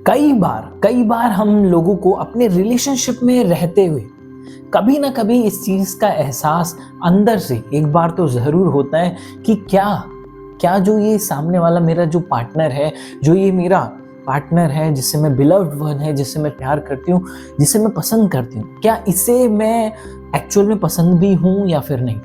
कई बार हम लोगों को अपने रिलेशनशिप में रहते हुए कभी ना कभी इस चीज का एहसास अंदर से एक बार तो जरूर होता है कि क्या क्या जो ये सामने वाला मेरा जो पार्टनर है, जो ये मेरा पार्टनर है जिससे मैं बिलव्ड वन है, जिससे मैं प्यार करती हूँ, जिसे मैं पसंद करती हूँ, क्या इसे मैं एक्चुअल में पसंद भी हूँ या फिर नहीं।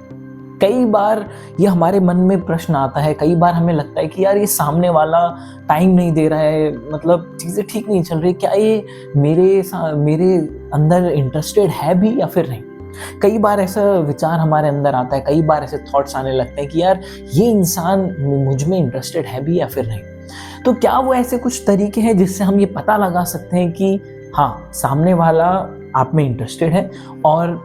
कई बार ये हमारे मन में प्रश्न आता है, कई बार हमें लगता है कि यार ये सामने वाला टाइम नहीं दे रहा है, मतलब चीज़ें ठीक नहीं चल रही, क्या ये मेरे अंदर इंटरेस्टेड है भी या फिर नहीं। कई बार ऐसा विचार हमारे अंदर आता है, कई बार ऐसे थॉट्स आने लगते हैं कि यार ये इंसान मुझ में इंटरेस्टेड है भी या फिर नहीं। तो क्या वो ऐसे कुछ तरीके हैं जिससे हम ये पता लगा सकते हैं कि हाँ, सामने वाला आप में इंटरेस्टेड है और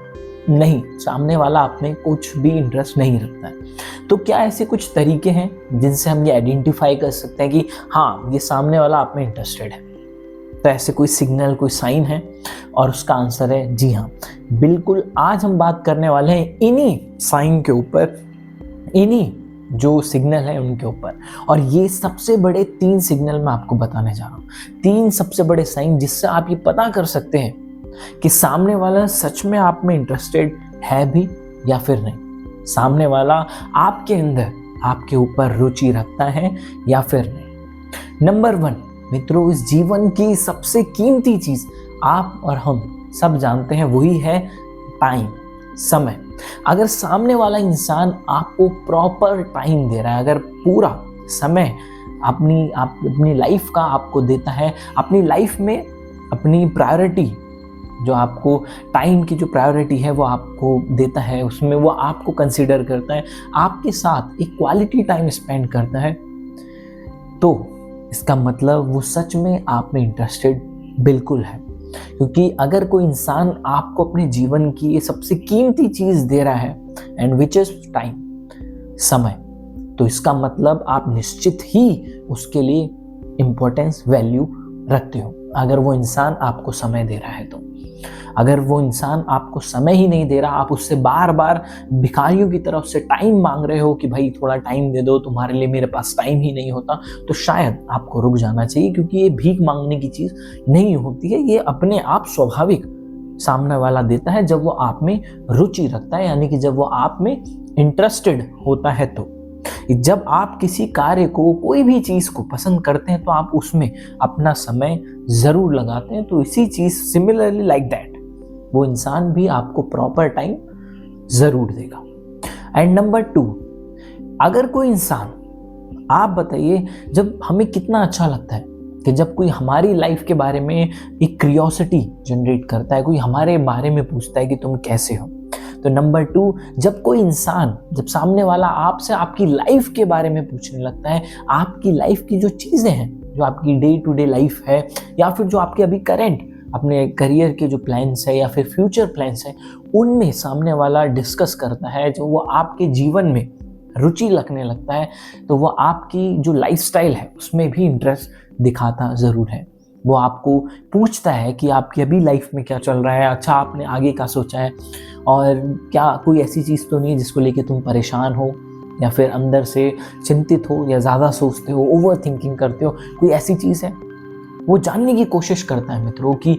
नहीं, सामने वाला आप में कुछ भी इंटरेस्ट नहीं रखता है। तो क्या ऐसे कुछ तरीके हैं जिनसे हम ये आइडेंटिफाई कर सकते हैं कि हाँ, ये सामने वाला आप में इंटरेस्टेड है। तो ऐसे कोई सिग्नल, कोई साइन है? और उसका आंसर है जी हाँ, बिल्कुल। आज हम बात करने वाले हैं इन्हीं साइन के ऊपर, इन्हीं जो सिग्नल है उनके ऊपर। और ये सबसे बड़े 3 सिग्नल मैं आपको बताने जा रहा हूँ, 3 सबसे बड़े साइन जिससे आप ये पता कर सकते हैं कि सामने वाला सच में आप में इंटरेस्टेड है भी या फिर नहीं, सामने वाला आपके अंदर, आपके ऊपर रुचि रखता है या फिर नहीं। नंबर 1 मित्रों, इस जीवन की सबसे कीमती चीज आप और हम सब जानते हैं, वही है टाइम, समय। अगर सामने वाला इंसान आपको प्रॉपर टाइम दे रहा है, अगर पूरा समय अपनी लाइफ का आपको देता है, अपनी लाइफ में अपनी प्रायोरिटी, जो आपको टाइम की जो प्रायोरिटी है वो आपको देता है, उसमें वो आपको कंसीडर करता है, आपके साथ एक क्वालिटी टाइम स्पेंड करता है, तो इसका मतलब वो सच में आप में इंटरेस्टेड बिल्कुल है। क्योंकि अगर कोई इंसान आपको अपने जीवन की ये सबसे कीमती चीज दे रहा है, एंड विच इज टाइम, समय, तो इसका मतलब आप निश्चित ही उसके लिए इंपॉर्टेंस, वैल्यू रखते हो। अगर वो इंसान आपको समय दे रहा है तो। अगर वो इंसान आपको समय ही नहीं दे रहा, आप उससे बार बार भिखारियों की तरफ से टाइम मांग रहे हो कि भाई थोड़ा टाइम दे दो, तुम्हारे लिए मेरे पास टाइम ही नहीं होता, तो शायद आपको रुक जाना चाहिए। क्योंकि ये भीख मांगने की चीज नहीं होती है, ये अपने आप स्वाभाविक सामने वाला देता है जब वो आप में रुचि रखता है, यानी कि जब वो आप में इंटरेस्टेड होता है। तो जब आप किसी कार्य को, कोई भी चीज को पसंद करते हैं तो आप उसमें अपना समय जरूर लगाते हैं। तो इसी चीज सिमिलरली लाइक दैट वो इंसान भी आपको प्रॉपर टाइम जरूर देगा। एंड नंबर 2, अगर कोई इंसान, आप बताइए, जब हमें कितना अच्छा लगता है कि जब कोई हमारी लाइफ के बारे में एक क्यूरियोसिटी जनरेट करता है, कोई हमारे बारे में पूछता है कि तुम कैसे हो। तो नंबर 2, जब कोई इंसान, जब सामने वाला आपसे आपकी लाइफ के बारे में पूछने लगता है, आपकी लाइफ की जो चीजें हैं, जो आपकी डे टू डे लाइफ है, या फिर जो आपके अभी करंट अपने करियर के जो प्लान्स है या फिर फ्यूचर प्लान्स है, उनमें सामने वाला डिस्कस करता है, जो वो आपके जीवन में रुचि रखने लगता है, तो वो आपकी जो लाइफस्टाइल है उसमें भी इंटरेस्ट दिखाता ज़रूर है। वो आपको पूछता है कि आपकी अभी लाइफ में क्या चल रहा है, अच्छा आपने आगे का सोचा है, और क्या कोई ऐसी चीज़ तो नहीं जिसको लेके तुम परेशान हो या फिर अंदर से चिंतित हो या ज़्यादा सोचते हो, ओवर थिंकिंग करते हो, कोई ऐसी चीज़ है। वो जानने की कोशिश करता है मित्रों कि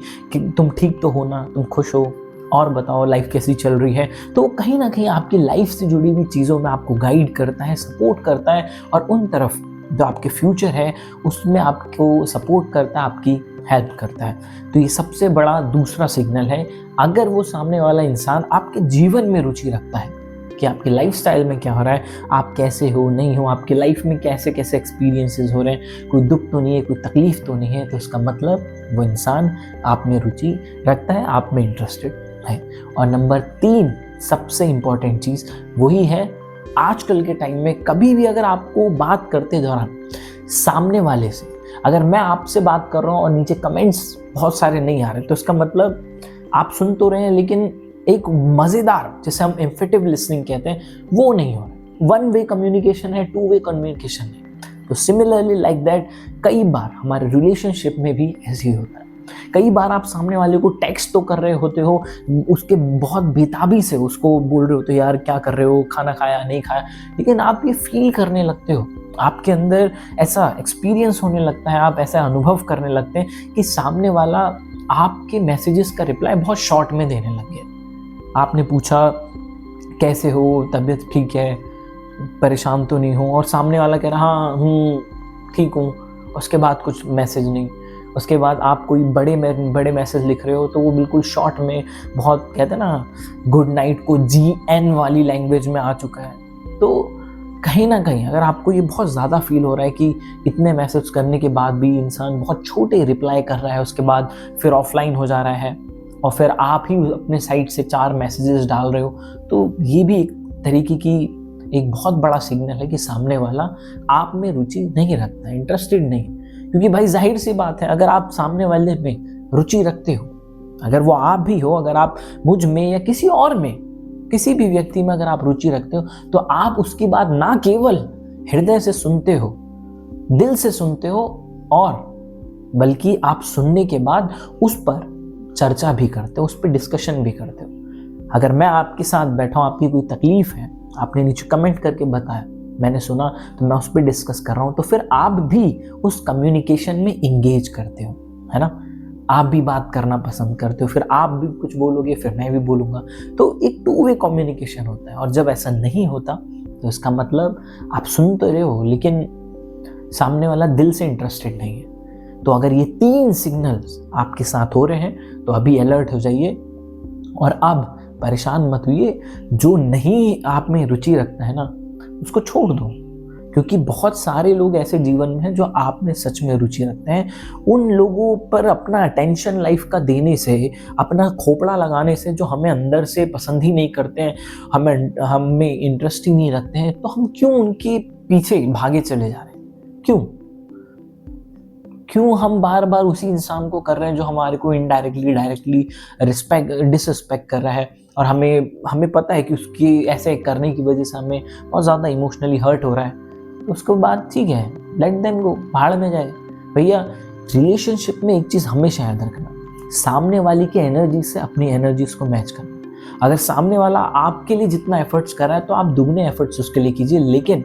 तुम ठीक तो हो ना, तुम खुश हो, और बताओ लाइफ कैसी चल रही है। तो कहीं ना कहीं आपकी लाइफ से जुड़ी हुई चीज़ों में आपको गाइड करता है, सपोर्ट करता है, और उन तरफ जो आपके फ्यूचर है उसमें आपको सपोर्ट करता है, आपकी हेल्प करता है। तो ये सबसे बड़ा दूसरा सिग्नल है। अगर वो सामने वाला इंसान आपके जीवन में रुचि रखता है कि आपके लाइफस्टाइल में क्या हो रहा है, आप कैसे हो, नहीं हो, आपकी लाइफ में कैसे कैसे एक्सपीरियंसेस हो रहे हैं, कोई दुख तो नहीं है, कोई तकलीफ तो नहीं है, तो इसका मतलब वो इंसान आप में रुचि रखता है, आप में इंटरेस्टेड है। और नंबर 3 सबसे इंपॉर्टेंट चीज़ वही है, आजकल के टाइम में कभी भी अगर आपको बात करते दौरान सामने वाले से, अगर मैं आपसे बात कर रहा हूँ और नीचे कमेंट्स बहुत सारे नहीं आ रहे, तो इसका मतलब आप सुन तो रहे हैं लेकिन एक मज़ेदार, जैसे हम एम्फेटिव लिसनिंग कहते हैं, वो नहीं हो रहा। 1 वे कम्युनिकेशन है, 2 वे कम्युनिकेशन है। तो सिमिलरली लाइक दैट कई बार हमारे रिलेशनशिप में भी ऐसे ही होता है। कई बार आप सामने वाले को टेक्स्ट तो कर रहे होते हो, उसके बहुत बेताबी से उसको बोल रहे होते हो, यार क्या कर रहे हो, खाना खाया नहीं खाया, लेकिन आप ये फील करने लगते हो आपके अंदर ऐसा एक्सपीरियंस होने लगता है, आप ऐसा अनुभव करने लगते हैं कि सामने वाला आपके मैसेजेस का रिप्लाई बहुत शॉर्ट में देने लग गया। आपने पूछा कैसे हो, तबीयत ठीक है, परेशान तो नहीं हो, और सामने वाला कह रहा हाँ ठीक हूँ, उसके बाद कुछ मैसेज नहीं। उसके बाद आप कोई बड़े मैसेज लिख रहे हो तो वो बिल्कुल शॉर्ट में, बहुत कहते हैं ना गुड नाइट को GN वाली लैंग्वेज में आ चुका है। तो कहीं ना कहीं अगर आपको ये बहुत ज़्यादा फील हो रहा है कि इतने मैसेज करने के बाद भी इंसान बहुत छोटे रिप्लाई कर रहा है, उसके बाद फिर ऑफलाइन हो जा रहा है और फिर आप ही अपने साइड से 4 मैसेजेस डाल रहे हो, तो ये भी एक तरीके की एक बहुत बड़ा सिग्नल है कि सामने वाला आप में रुचि नहीं रखता है, इंटरेस्टेड नहीं। क्योंकि भाई जाहिर सी बात है, अगर आप सामने वाले में रुचि रखते हो, अगर वो आप भी हो, अगर आप मुझ में या किसी और में, किसी भी व्यक्ति में अगर आप रुचि रखते हो, तो आप उसकी बात ना केवल हृदय से सुनते हो, दिल से सुनते हो, और बल्कि आप सुनने के बाद उस पर चर्चा भी करते हो, उस पर डिस्कशन भी करते हो। अगर मैं आपके साथ बैठा हूं, आपकी कोई तकलीफ है, आपने नीचे कमेंट करके बताया, मैंने सुना, तो मैं उस पर डिस्कस कर रहा हूं, तो फिर आप भी उस कम्युनिकेशन में इंगेज करते हो, है ना। आप भी बात करना पसंद करते हो, फिर आप भी कुछ बोलोगे, फिर मैं भी बोलूंगा, तो एक 2 वे कम्युनिकेशन होता है। और जब ऐसा नहीं होता तो इसका मतलब आप सुन तो रहे हो लेकिन सामने वाला दिल से इंटरेस्टेड नहीं है। तो अगर ये 3 सिग्नल्स आपके साथ हो रहे हैं तो अभी अलर्ट हो जाइए, और अब परेशान मत होइए। जो नहीं आप में रुचि रखता है ना, उसको छोड़ दो, क्योंकि बहुत सारे लोग ऐसे जीवन में हैं जो आप में सच में रुचि रखते हैं। उन लोगों पर अपना अटेंशन लाइफ का देने से, अपना खोपड़ा लगाने से, जो हमें अंदर से पसंद ही नहीं करते हैं, हमें इंटरेस्ट ही नहीं रखते हैं, तो हम क्यों उनके पीछे भागे चले जा रहे हैं? क्यों हम बार बार उसी इंसान को कर रहे हैं जो हमारे को इनडायरेक्टली डायरेक्टली डिसरिस्पेक्ट कर रहा है, और हमें पता है कि उसकी ऐसे करने की वजह से हमें बहुत ज़्यादा इमोशनली हर्ट हो रहा है। उसके बाद ठीक है, लेट देम गो, भाड़ में जाए भैया। रिलेशनशिप में एक चीज़ हमेशा याद रखना, सामने वाली की एनर्जी से अपनी एनर्जीज को मैच करना। अगर सामने वाला आपके लिए जितना एफर्ट्स कर रहा है तो आप दुगने एफर्ट्स उसके लिए कीजिए, लेकिन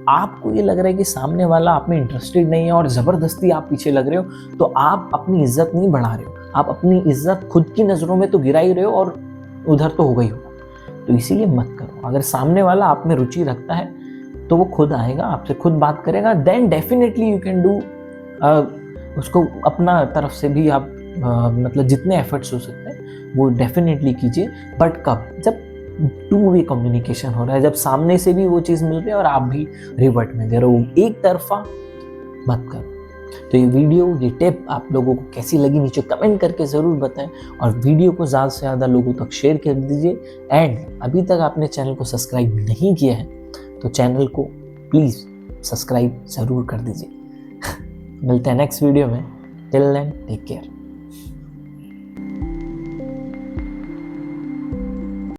आपको ये लग रहा है कि सामने वाला आप में इंटरेस्टेड नहीं है और ज़बरदस्ती आप पीछे लग रहे हो, तो आप अपनी इज्जत नहीं बढ़ा रहे हो, आप अपनी इज्जत खुद की नज़रों में तो गिरा ही रहे हो, और उधर तो हो गई होगा। तो इसीलिए मत करो। अगर सामने वाला आप में रुचि रखता है तो वो खुद आएगा, आपसे खुद बात करेगा, then definitely you can do, उसको अपना तरफ से भी आप मतलब जितने एफर्ट्स हो सकते हैं वो डेफिनेटली कीजिए। बट कब? जब 2 वे कम्युनिकेशन हो रहा है, जब सामने से भी वो चीज़ मिल रही है और आप भी रिवर्ट में दे रहे हो, एक तरफा मत करो। तो ये वीडियो, ये टिप आप लोगों को कैसी लगी नीचे कमेंट करके ज़रूर बताएं, और वीडियो को ज़्यादा से ज़्यादा लोगों तक शेयर कर दीजिए। एंड अभी तक आपने चैनल को सब्सक्राइब नहीं किया है तो चैनल को प्लीज़ सब्सक्राइब ज़रूर कर दीजिए। मिलते हैं नेक्स्ट वीडियो में। Till then take care.